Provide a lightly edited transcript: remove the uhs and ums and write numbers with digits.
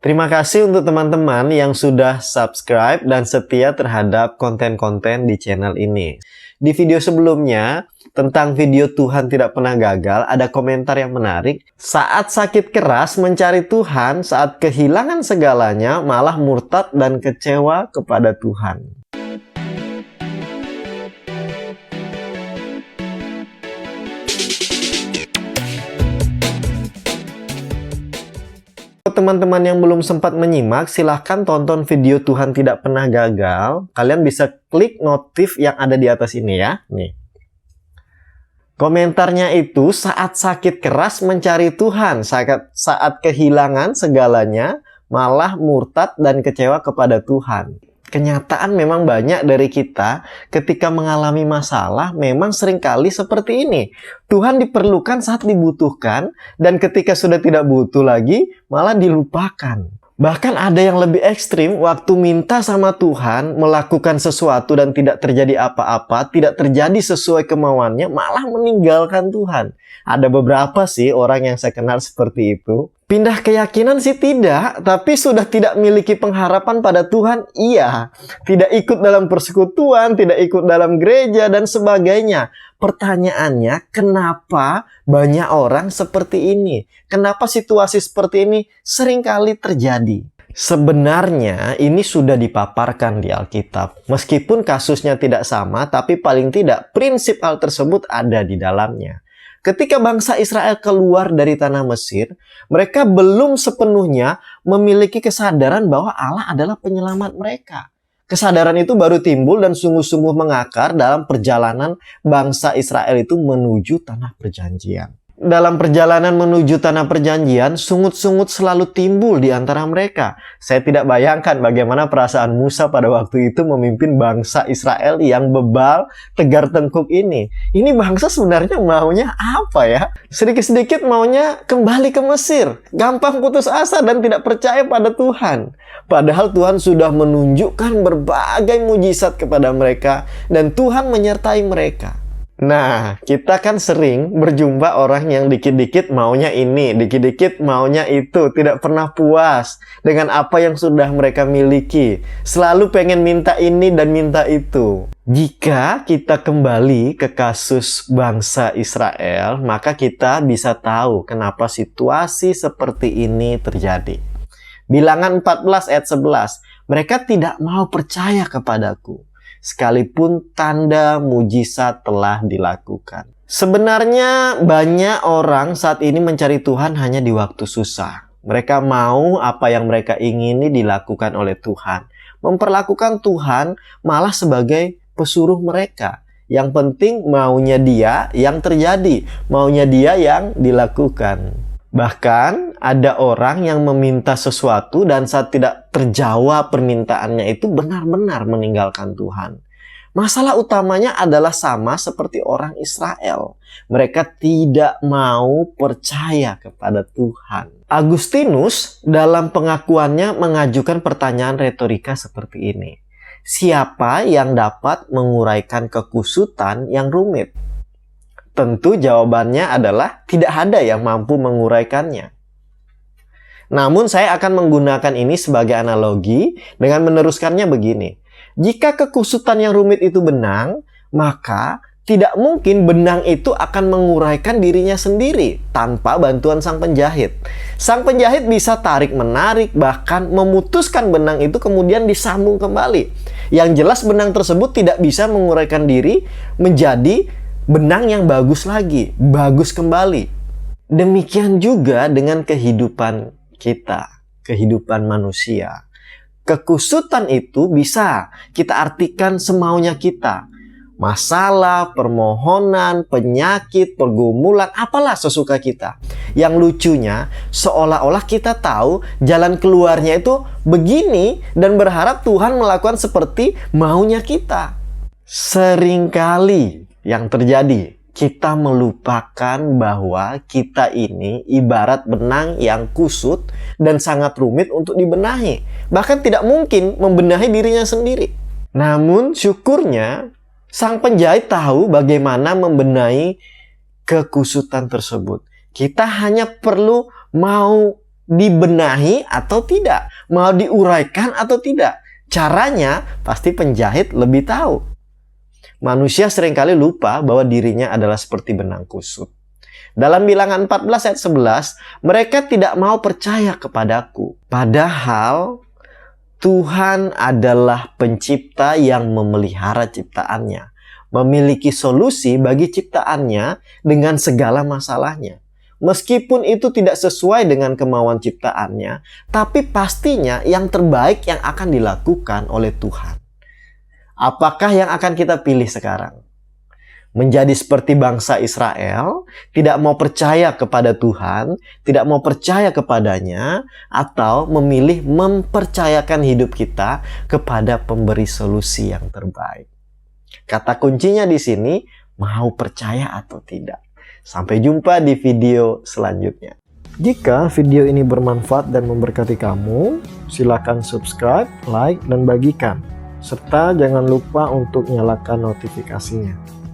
Terima kasih untuk teman-teman yang sudah subscribe dan setia terhadap konten-konten di channel ini. Di video sebelumnya, tentang video Tuhan tidak pernah gagal, ada komentar yang menarik. Saat sakit keras mencari Tuhan, saat kehilangan segalanya, malah murtad dan kecewa kepada Tuhan. Teman-teman yang belum sempat menyimak, silahkan tonton video Tuhan Tidak Pernah Gagal. Kalian bisa klik notif yang ada di atas ini ya. Nih. Komentarnya itu, saat sakit keras mencari Tuhan, saat kehilangan segalanya, malah murtad dan kecewa kepada Tuhan. Kenyataan memang banyak dari kita ketika mengalami masalah memang seringkali seperti ini. Tuhan diperlukan saat dibutuhkan dan ketika sudah tidak butuh lagi malah dilupakan. Bahkan ada yang lebih ekstrim, waktu minta sama Tuhan melakukan sesuatu dan tidak terjadi apa-apa, tidak terjadi sesuai kemauannya, malah meninggalkan Tuhan. Ada beberapa sih orang yang saya kenal seperti itu. Pindah keyakinan sih tidak, tapi sudah tidak memiliki pengharapan pada Tuhan, iya. Tidak ikut dalam persekutuan, tidak ikut dalam gereja, dan sebagainya. Pertanyaannya, kenapa banyak orang seperti ini? Kenapa situasi seperti ini seringkali terjadi? Sebenarnya ini sudah dipaparkan di Alkitab. Meskipun kasusnya tidak sama, tapi paling tidak prinsip hal tersebut ada di dalamnya. Ketika bangsa Israel keluar dari tanah Mesir, mereka belum sepenuhnya memiliki kesadaran bahwa Allah adalah penyelamat mereka. Kesadaran itu baru timbul dan sungguh-sungguh mengakar dalam perjalanan bangsa Israel itu menuju tanah perjanjian. Dalam perjalanan menuju tanah perjanjian, sungut-sungut selalu timbul di antara mereka. Saya tidak bayangkan bagaimana perasaan Musa pada waktu itu memimpin bangsa Israel yang bebal, tegar tengkuk ini. Ini bangsa sebenarnya maunya apa ya? Sedikit-sedikit maunya kembali ke Mesir. Gampang putus asa dan tidak percaya pada Tuhan. Padahal Tuhan sudah menunjukkan berbagai mujizat kepada mereka dan Tuhan menyertai mereka. Nah, kita kan sering berjumpa orang yang dikit-dikit maunya ini, dikit-dikit maunya itu, tidak pernah puas dengan apa yang sudah mereka miliki. Selalu pengen minta ini dan minta itu. Jika kita kembali ke kasus bangsa Israel, maka kita bisa tahu kenapa situasi seperti ini terjadi. Bilangan 14 ayat 11, mereka tidak mau percaya kepadaku, sekalipun tanda mujizat telah dilakukan. Sebenarnya banyak orang saat ini mencari Tuhan hanya di waktu susah. Mereka mau apa yang mereka ingini dilakukan oleh Tuhan. Memperlakukan Tuhan malah sebagai pesuruh mereka. Yang penting maunya dia yang terjadi, maunya dia yang dilakukan. Bahkan ada orang yang meminta sesuatu dan saat tidak terjawab permintaannya itu benar-benar meninggalkan Tuhan. Masalah utamanya adalah sama seperti orang Israel. Mereka tidak mau percaya kepada Tuhan. Agustinus dalam pengakuannya mengajukan pertanyaan retorika seperti ini. Siapa yang dapat menguraikan kekusutan yang rumit? Tentu jawabannya adalah tidak ada yang mampu menguraikannya. Namun saya akan menggunakan ini sebagai analogi dengan meneruskannya begini. Jika kekusutan yang rumit itu benang, maka tidak mungkin benang itu akan menguraikan dirinya sendiri tanpa bantuan sang penjahit. Sang penjahit bisa tarik-menarik, bahkan memutuskan benang itu kemudian disambung kembali. Yang jelas benang tersebut tidak bisa menguraikan diri menjadi benang yang bagus lagi, bagus kembali. Demikian juga dengan kehidupan kita, kehidupan manusia. Kekusutan itu bisa kita artikan semaunya kita. Masalah, permohonan, penyakit, pergumulan, apalah sesuka kita. Yang lucunya, seolah-olah kita tahu jalan keluarnya itu begini dan berharap Tuhan melakukan seperti maunya kita. Seringkali yang terjadi, kita melupakan bahwa kita ini ibarat benang yang kusut dan sangat rumit untuk dibenahi. Bahkan tidak mungkin membenahi dirinya sendiri. Namun syukurnya, sang penjahit tahu bagaimana membenahi kekusutan tersebut. Kita hanya perlu mau dibenahi atau tidak, mau diuraikan atau tidak. Caranya pasti penjahit lebih tahu. Manusia seringkali lupa bahwa dirinya adalah seperti benang kusut. Dalam Bilangan 14 ayat 11, mereka tidak mau percaya kepadaku. Padahal Tuhan adalah pencipta yang memelihara ciptaannya, memiliki solusi bagi ciptaannya dengan segala masalahnya. Meskipun itu tidak sesuai dengan kemauan ciptaannya, tapi pastinya yang terbaik yang akan dilakukan oleh Tuhan. Apakah yang akan kita pilih sekarang? Menjadi seperti bangsa Israel, tidak mau percaya kepada Tuhan, tidak mau percaya kepadanya, atau memilih mempercayakan hidup kita kepada pemberi solusi yang terbaik. Kata kuncinya di sini, mau percaya atau tidak. Sampai jumpa di video selanjutnya. Jika video ini bermanfaat dan memberkati kamu, silakan subscribe, like, dan bagikan. Serta jangan lupa untuk nyalakan notifikasinya.